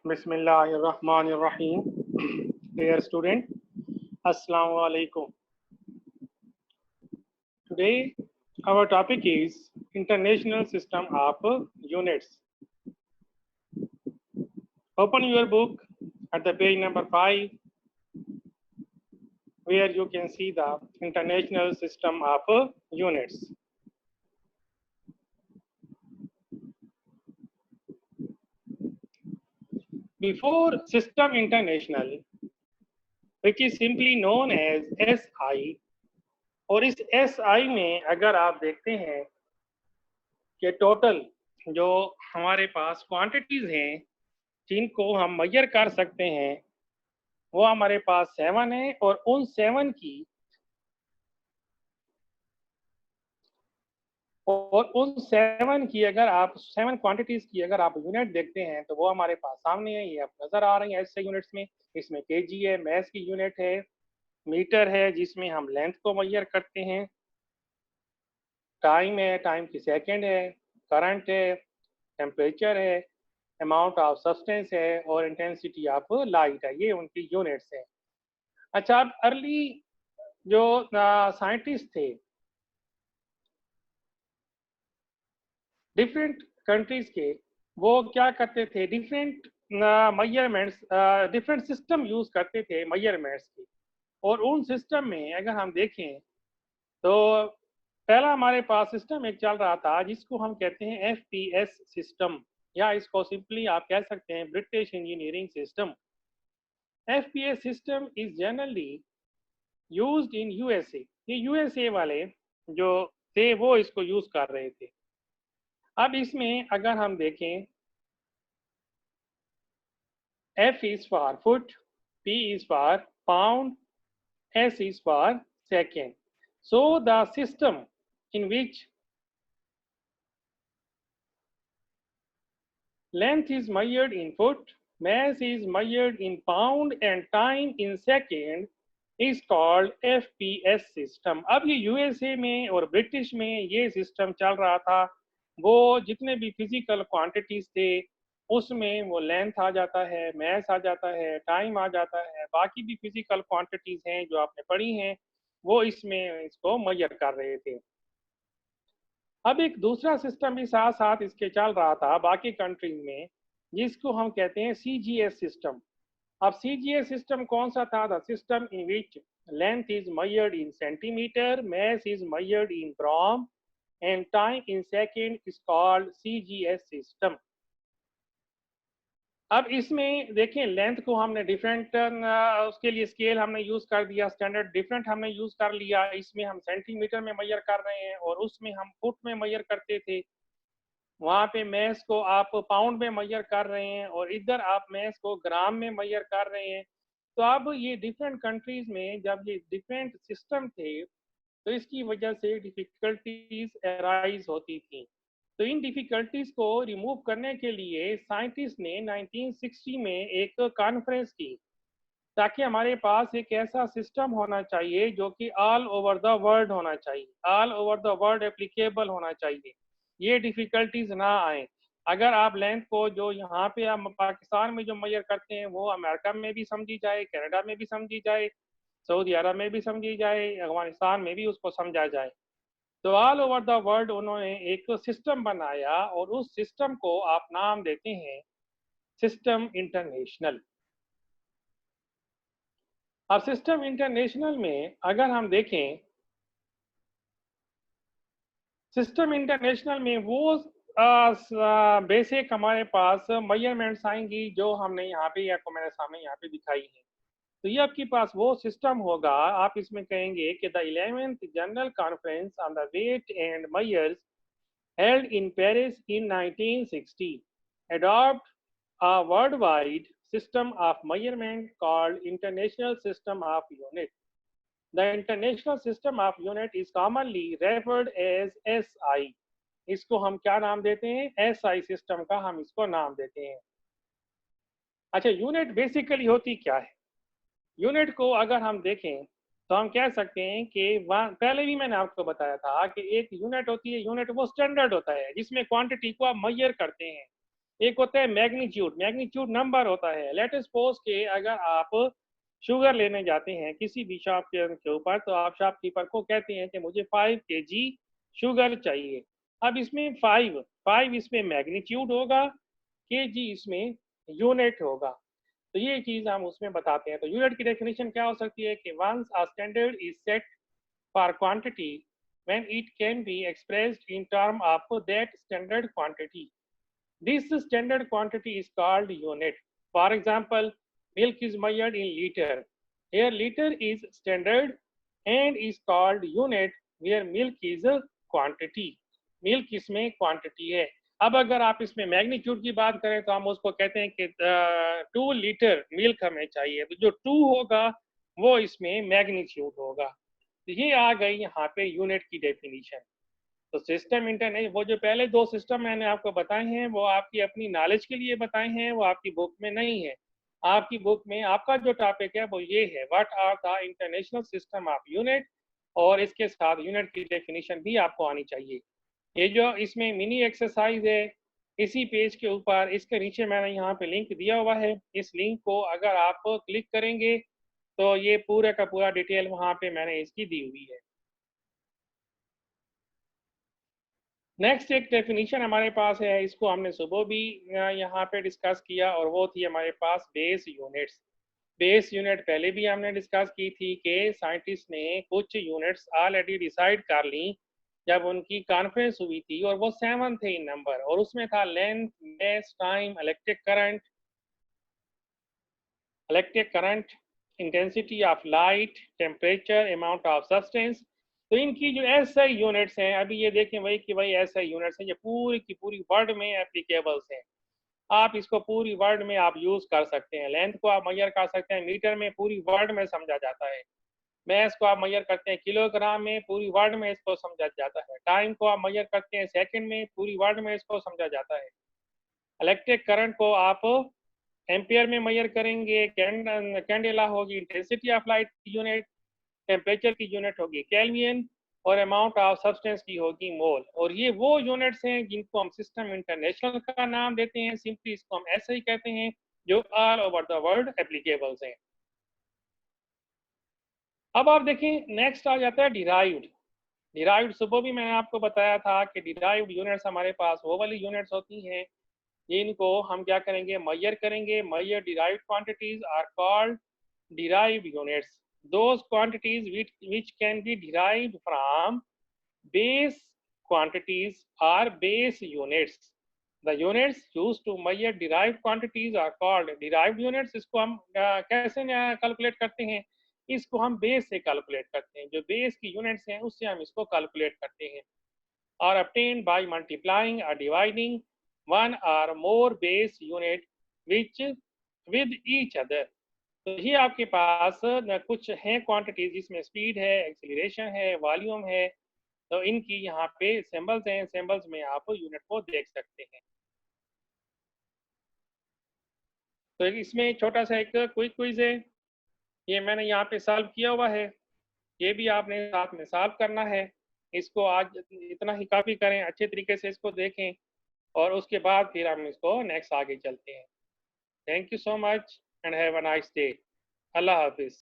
Bismillahirrahmanirrahim. Dear student, Assalamu alaikum. Today our topic is International System of Units. Open your book at the page number 5 where you can see the International System of Units. Before System International, which is simply known as SI, और इस SI में अगर आप देखते हैं कि total जो हमारे पास क्वांटिटीज हैं जिनको हम मेजर कर सकते हैं वो हमारे पास 7 है, और उन 7 की अगर आप 7 क्वांटिटीज की अगर आप यूनिट देखते हैं तो वो हमारे पास सामने है, ये आप नजर आ रही है ऐसे यूनिट्स में। इसमें केजी है, मैस की यूनिट है, मीटर है जिसमें हम लेंथ को मेजर करते हैं, टाइम है, टाइम की सेकंड है, करंट है, टेम्परेचर है, अमाउंट ऑफ सब्सटेंस है और इंटेंसिटी ऑफ लाइट है। ये उनकी यूनिट्स हैं। अच्छा, अब अर्ली जो साइंटिस्ट थे डिफरेंट कंट्रीज के, वो क्या करते थे, different measurements, different system use करते थे मेजरमेंट्स के। और उन सिस्टम में अगर हम देखें तो पहला हमारे पास सिस्टम एक चल रहा था जिसको हम कहते हैं FPS सिस्टम, या इसको सिंपली आप कह सकते हैं British engineering system. FPS system is generally used in USA। ये USA वाले जो थे वो इसको यूज कर रहे थे। अब इसमें अगर हम देखें, F is for foot, P is for pound, S is for second. So the system in which length is measured in foot, mass is measured in pound and time in second is called FPS system। अब ये USA में और British में ये system चल रहा था। वो जितने भी फिजिकल क्वांटिटीज थे उसमें वो लेंथ आ जाता है, मैस आ जाता है, टाइम आ जाता है, बाकी भी फिजिकल क्वांटिटीज हैं जो आपने पढ़ी हैं वो इसमें इसको मेजर कर रहे थे। अब एक दूसरा सिस्टम भी साथ साथ इसके चल रहा था बाकी कंट्रीज में जिसको हम कहते हैं CGS सिस्टम। अब CGS सिस्टम कौन सा था? The system in which length is measured in centimetre, mass is measured in gram and time in second is called CGS system. अब इसमें देखें लेंथ को हमने डिफरेंट उसके लिए स्केल हमने यूज कर दिया, स्टैंडर्ड डिफरेंट हमने यूज कर लिया। इसमें हम सेंटीमीटर में मेजर कर रहे हैं और उसमें हम फुट में मेजर करते थे। वहाँ पे मैस को आप पाउंड में मेजर कर रहे हैं और इधर आप मैस को ग्राम में मेजर कर रहे हैं। तो अब ये डिफरेंट कंट्रीज में जब ये डिफरेंट सिस्टम थे तो इसकी वजह से डिफिकल्टीज अराइज होती थी। तो इन डिफिकल्टीज को रिमूव करने के लिए साइंटिस्ट ने 1960 में एक कॉन्फ्रेंस की ताकि हमारे पास एक ऐसा सिस्टम होना चाहिए जो कि ऑल ओवर द वर्ल्ड होना चाहिए, all over the world applicable होना चाहिए, ये डिफिकल्टीज ना आए। अगर आप लेंथ को जो यहाँ पे हम पाकिस्तान में जो मेजर करते हैं वो अमेरिका में भी समझी जाए, कनाडा में भी समझी जाए, सऊदी अरब में भी समझी जाए, अफगानिस्तान में भी उसको समझा जाए। तो ऑल ओवर द वर्ल्ड उन्होंने एक सिस्टम बनाया और उस सिस्टम को आप नाम देते हैं सिस्टम इंटरनेशनल। अब सिस्टम इंटरनेशनल में अगर हम देखें, सिस्टम इंटरनेशनल में वो बेसिक हमारे पास मेजरमेंट्स आएंगी जो हमने यहाँ पे या को मैंने सामने यहाँ पे दिखाई है। तो ये आपके पास वो सिस्टम होगा, आप इसमें कहेंगे कि the 11th general conference on the weight and measures held in Paris in 1960 adopt a worldwide system of measurement called International System of Unit. The International System of Unit is commonly referred as SI. इसको हम क्या नाम देते हैं? SI system का हम इसको नाम देते हैं। अच्छा, यूनिट बेसिकली होती क्या है? यूनिट को अगर हम देखें तो हम कह सकते हैं कि पहले भी मैंने आपको बताया था कि एक यूनिट होती है, यूनिट वो स्टैंडर्ड होता है जिसमें क्वांटिटी को आप मेजर करते हैं। एक होता है मैग्नीट्यूड, मैग्नीट्यूड नंबर होता है। लेट अस सपोज के अगर आप शुगर लेने जाते हैं किसी भी शॉप के ऊपर, तो आप शॉपकीपर को कहते हैं कि मुझे 5 केजी शुगर चाहिए। अब इसमें 5 इसमें मैग्नीट्यूड होगा, केजी इसमें यूनिट होगा। तो ये चीज़ हम उसमें बताते हैं। तो यूनिट की डेफिनेशन क्या हो सकती है कि once a standard is set for quantity when it can be expressed in term of that standard quantity. This standard quantity is called unit. For example, milk is measured in liter. Here liter is standard and is called unit where milk is a quantity. Milk इसमें quantity है। अब अगर आप इसमें magnitude की बात करें तो हम उसको कहते हैं कि 2 लीटर मिल्क हमें चाहिए, तो जो 2 होगा वो इसमें मैग्नीट्यूड होगा। तो ये आ गई यहाँ पे यूनिट की डेफिनेशन। तो सिस्टम इंटरनेट, वो जो पहले 2 सिस्टम मैंने आपको बताए हैं वो आपकी अपनी नॉलेज के लिए बताए हैं, वो आपकी बुक में नहीं है। आपकी बुक में आपका जो टॉपिक है वो ये है, what are the international system of unit, और इसके साथ यूनिट की डेफिनेशन भी आपको आनी चाहिए। ये जो इसमें मिनी एक्सरसाइज है, इसी पेज के ऊपर इसके नीचे मैंने यहाँ पे लिंक दिया हुआ है। इस लिंक को अगर आप क्लिक करेंगे तो ये पूरा का पूरा डिटेल वहाँ पे मैंने इसकी दी हुई है। नेक्स्ट एक डेफिनेशन हमारे पास है, इसको हमने सुबह भी यहाँ पे डिस्कस किया, और वो थी हमारे पास बेस यूनिट्स। बेस यूनिट पहले भी हमने डिस्कस की थी कि साइंटिस्ट ने कुछ यूनिट्स ऑलरेडी डिसाइड कर ली जब उनकी कॉन्फ्रेंस हुई थी, और वो 7 थे इन नंबर, और उसमें था length, mass, time, electric current, intensity of light, temperature, amount of substance. तो इनकी जो एसआई यूनिट्स हैं, अभी ये देखें वही कि वही एसआई यूनिट्स हैं, ये पूरी की पूरी वर्ल्ड में एप्लीकेबल्स हैं। आप इसको पूरी वर्ल्ड में आप यूज कर सकते हैं। लेंथ को आप मेजर कर सकते हैं मीटर में, पूरी वर्ल्ड में समझा जाता है। मैस को आप मेजर करते हैं किलोग्राम में, पूरी वर्ल्ड में इसको समझा जाता है। टाइम को आप मेजर करते हैं सेकंड में, पूरी वर्ल्ड में इसको समझा जाता है। इलेक्ट्रिक करंट को आप एम्पियर में मेजर करेंगे, कैंडेला होगी इंटेंसिटी ऑफ लाइट की यूनिट, टेम्परेचर की यूनिट होगी केल्विन, और अमाउंट ऑफ सब्सटेंस की होगी मोल। और ये वो यूनिट्स हैं जिनको हम सिस्टम इंटरनेशनल का नाम देते हैं, सिंपली इसको हम ऐसे ही कहते हैं, जो ऑल ओवर द वर्ल्ड एप्लीकेबल्स हैं। अब आप देखें नेक्स्ट आ जाता है डिराइव्ड। डिराइव्ड सुबह भी मैंने आपको बताया था कि डिराइव्ड यूनिट्स हमारे पास वो वाली यूनिट्स होती हैं जिनको हम क्या करेंगे, मेजर करेंगे। Measure derived quantities are called derived units. Those quantities which can be derived from base quantities are base units. The units used to measure derived quantities are called derived units. इसको हम कैसे calculate करते हैं, इसको हम base से calculate करते हैं। जो बेस की यूनिट्स हैं उससे हम इसको कैलकुलेट करते हैं। Are obtained by multiplying or dividing one or more base unit which with each other. तो ये आपके पास कुछ हैं क्वांटिटीज जिसमें स्पीड है, एक्सीलरेशन है, वॉल्यूम है। तो इनकी यहाँ पे सिंबल्स हैं, सिंबल्स में आप यूनिट को देख सकते हैं। तो इसमें छोटा सा एक क्विक क्विज है, ये मैंने यहाँ पे सॉल्व किया हुआ है, ये भी आपने साथ में सॉल्व करना है। इसको आज इतना ही काफ़ी करें, अच्छे तरीके से इसको देखें, और उसके बाद फिर हम इसको नेक्स्ट आगे चलते हैं। Thank you so much and have a nice day. Allah हाफिज़।